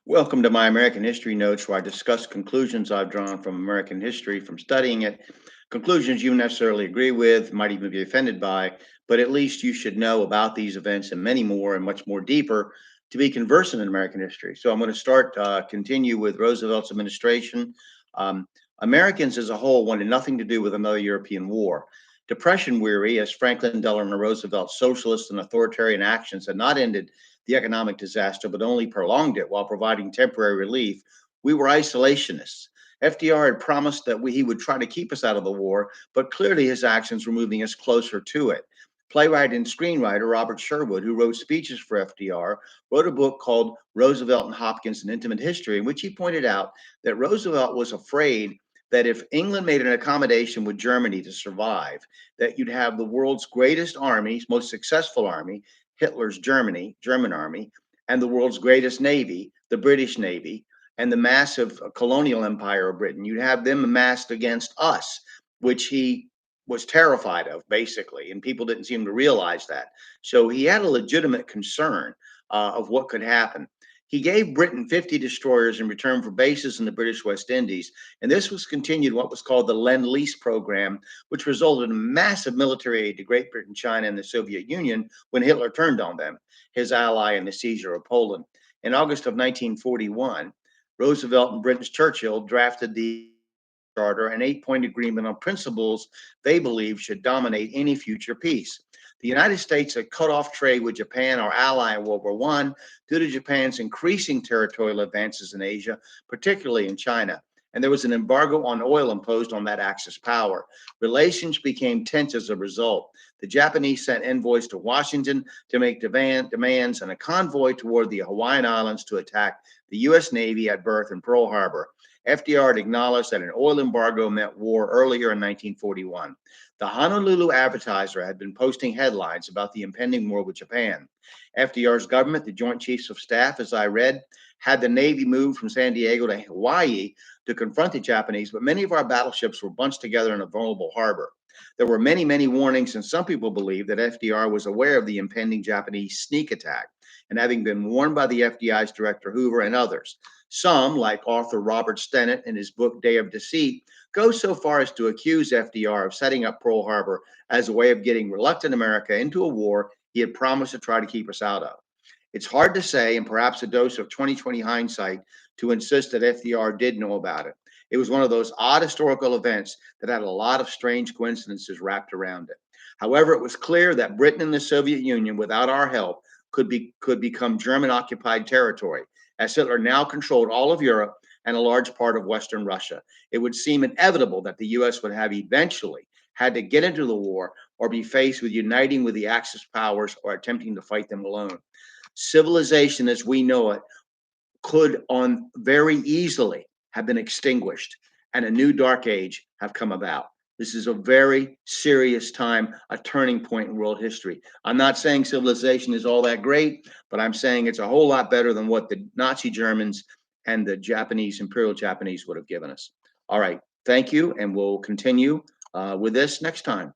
Welcome to my American History Notes, where I discuss conclusions I've drawn from American history from studying it. Conclusions you necessarily agree with, might even be offended by, but at least you should know about these events and many more and much more deeper to be conversant in American history. So I'm going to continue with Roosevelt's administration. Um, Americans as a whole wanted nothing to do with another European war. Depression weary, as Franklin Delano Roosevelt's socialist and authoritarian actions had not ended the economic disaster, but only prolonged it while providing temporary relief, we were isolationists. FDR had promised that he would try to keep us out of the war, but clearly his actions were moving us closer to it. Playwright and screenwriter Robert Sherwood, who wrote speeches for FDR, wrote a book called Roosevelt and Hopkins: An Intimate History, in which he pointed out that Roosevelt was afraid that if England made an accommodation with Germany to survive, that you'd have the world's greatest army, most successful army, Hitler's German army, and the world's greatest navy, the British Navy, and the massive colonial empire of Britain. You'd have them amassed against us, which he was terrified of, basically, and people didn't seem to realize that. So he had a legitimate concern of what could happen. He gave Britain 50 destroyers in return for bases in the British West Indies, and this was continued what was called the Lend-Lease program, which resulted in massive military aid to Great Britain, China, and the Soviet Union when Hitler turned on them, his ally in the seizure of Poland. In August of 1941, Roosevelt and Britain's Churchill drafted the Charter, an 8-point agreement on principles they believed should dominate any future peace. The United States had cut off trade with Japan, our ally in World War I, due to Japan's increasing territorial advances in Asia, particularly in China. And there was an embargo on oil imposed on that Axis power. Relations became tense as a result. The Japanese sent envoys to Washington to make demands and a convoy toward the Hawaiian Islands to attack the U.S. Navy at berth in Pearl Harbor. FDR had acknowledged that an oil embargo meant war earlier in 1941. The Honolulu Advertiser had been posting headlines about the impending war with Japan. FDR's government, the Joint Chiefs of Staff, as I read, had the Navy move from San Diego to Hawaii to confront the Japanese, but many of our battleships were bunched together in a vulnerable harbor. There were many, many warnings, and some people believe that FDR was aware of the impending Japanese sneak attack, and having been warned by the FBI's Director Hoover and others. Some, like author Robert Stennett in his book Day of Deceit, go so far as to accuse FDR of setting up Pearl Harbor as a way of getting reluctant America into a war he had promised to try to keep us out of. It's hard to say, and perhaps a dose of 2020 hindsight, to insist that FDR did know about it. It was one of those odd historical events that had a lot of strange coincidences wrapped around it. However, it was clear that Britain and the Soviet Union, without our help, could become German occupied territory, as Hitler now controlled all of Europe and a large part of Western Russia. It would seem inevitable that the US would have eventually had to get into the war or be faced with uniting with the Axis powers or attempting to fight them alone. Civilization as we know it could on very easily have been extinguished and a new dark age have come about. This is a very serious time, a turning point in world history. I'm not saying civilization is all that great, but I'm saying it's a whole lot better than what the Nazi Germans and the Japanese, Imperial Japanese would have given us. All right. Thank you. And we'll continue with this next time.